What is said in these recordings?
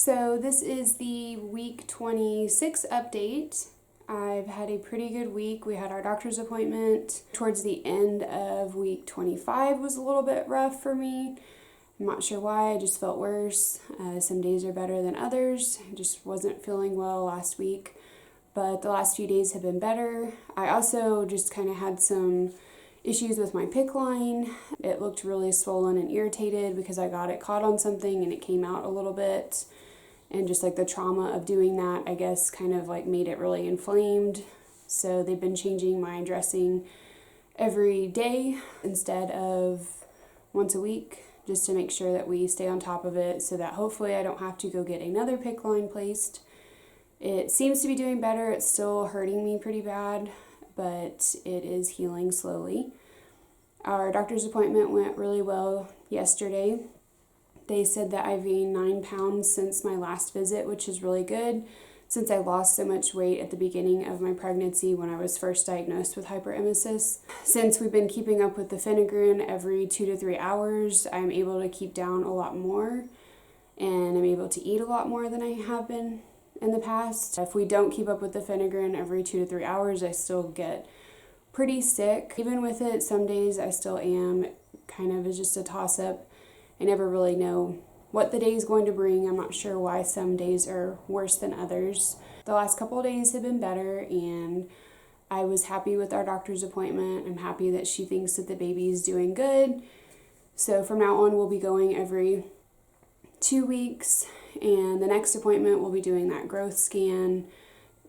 So this is the week 26 update. I've had a pretty good week. We had our doctor's appointment. Towards the end of week 25 was a little bit rough for me. I'm not sure why, I just felt worse. Some days are better than others. I just wasn't feeling well last week, but the last few days have been better. I also just kind of had some issues with my PICC line. It looked really swollen and irritated because I got it caught on something and it came out a little bit. And just like the trauma of doing that, I guess, kind of like made it really inflamed. So they've been changing my dressing every day instead of once a week, just to make sure that we stay on top of it so that hopefully I don't have to go get another PICC line placed. It seems to be doing better. It's still hurting me pretty bad, but it is healing slowly. Our doctor's appointment went really well yesterday. They said that I've gained 9 pounds since my last visit, which is really good since I lost so much weight at the beginning of my pregnancy when I was first diagnosed with hyperemesis. Since we've been keeping up with the Phenergan every 2 to 3 hours, I'm able to keep down a lot more and I'm able to eat a lot more than I have been in the past. If we don't keep up with the Phenergan every 2 to 3 hours, I still get pretty sick. Even with it, some days I still am. Kind of is just a toss-up. I never really know what the day is going to bring. I'm not sure why some days are worse than others. The last couple of days have been better, and I was happy with our doctor's appointment. I'm happy that she thinks that the baby's doing good. So from now on, we'll be going every 2 weeks, and the next appointment we'll be doing that growth scan,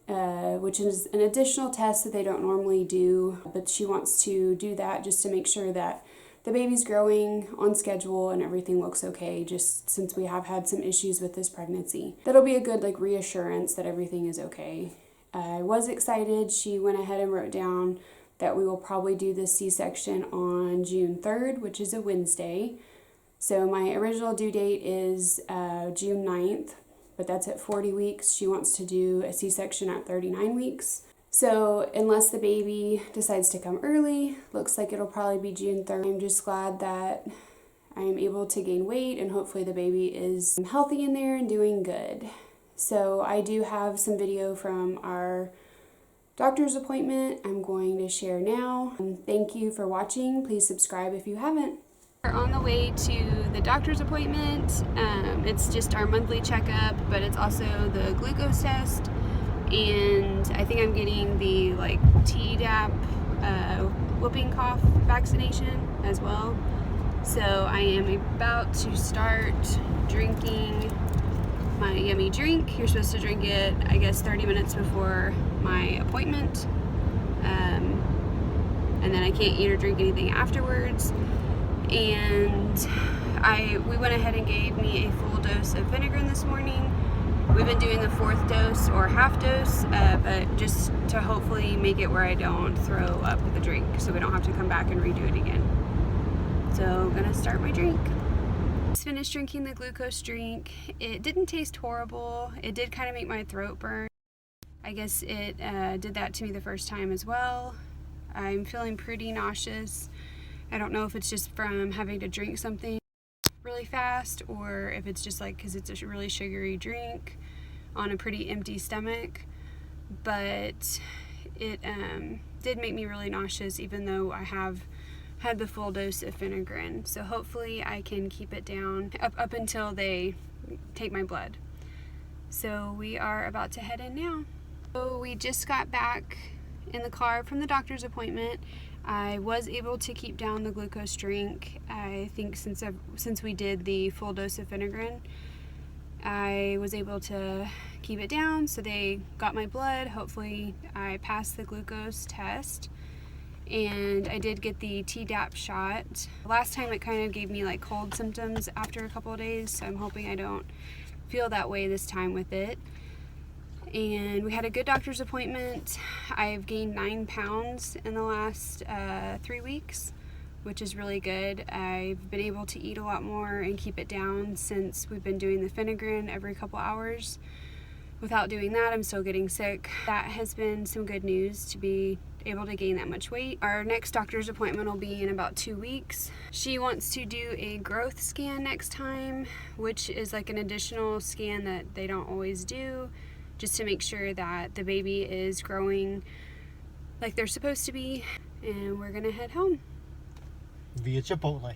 which is an additional test that they don't normally do, but she wants to do that just to make sure that the baby's growing on schedule and everything looks okay, just since we have had some issues with this pregnancy. That'll be a good reassurance that everything is okay. I was excited. She went ahead and wrote down that we will probably do the C-section on June 3rd, which is a Wednesday. So my original due date is June 9th, but that's at 40 weeks. She wants to do a C-section at 39 weeks. So unless the baby decides to come early, looks like it'll probably be June 3rd. I'm just glad that I am able to gain weight and hopefully the baby is healthy in there and doing good. So I do have some video from our doctor's appointment I'm going to share now. Thank you for watching. Please subscribe if you haven't. We're on the way to the doctor's appointment. It's just our monthly checkup, but it's also the glucose test. And I think I'm getting the Tdap whooping cough vaccination as well. So I am about to start drinking my yummy drink. You're supposed to drink it, I guess, 30 minutes before my appointment. And then I can't eat or drink anything afterwards. And we went ahead and gave me a full dose of Phenergan this morning. We've been doing the 4th dose or half dose, but just to hopefully make it where I don't throw up the drink so we don't have to come back and redo it again. So I'm gonna start my drink. Just finished drinking the glucose drink. It didn't taste horrible. It did kind of make my throat burn. I guess it did that to me the first time as well. I'm feeling pretty nauseous. I don't know if it's just from having to drink something really fast or if it's just because it's a really sugary drink on a pretty empty stomach, but it did make me really nauseous even though I have had the full dose of Phenergan. So hopefully I can keep it down up until they take my blood. So we are about to head in now. So we just got back in the car from the doctor's appointment. I was able to keep down the glucose drink. I think since we did the full dose of Phenergan, I was able to keep it down. So they got my blood. Hopefully I passed the glucose test. And I did get the Tdap shot. Last time it kind of gave me cold symptoms after a couple of days, so I'm hoping I don't feel that way this time with it. And we had a good doctor's appointment. I've gained 9 pounds in the last 3 weeks, which is really good. I've been able to eat a lot more and keep it down since we've been doing the Phenergan every couple hours. without doing that, I'm still getting sick. That has been some good news to be able to gain that much weight. Our next doctor's appointment will be in about 2 weeks. She wants to do a growth scan next time, which is like an additional scan that they don't always do, just to make sure that the baby is growing like they're supposed to be. And we're gonna head home. Via Chipotle.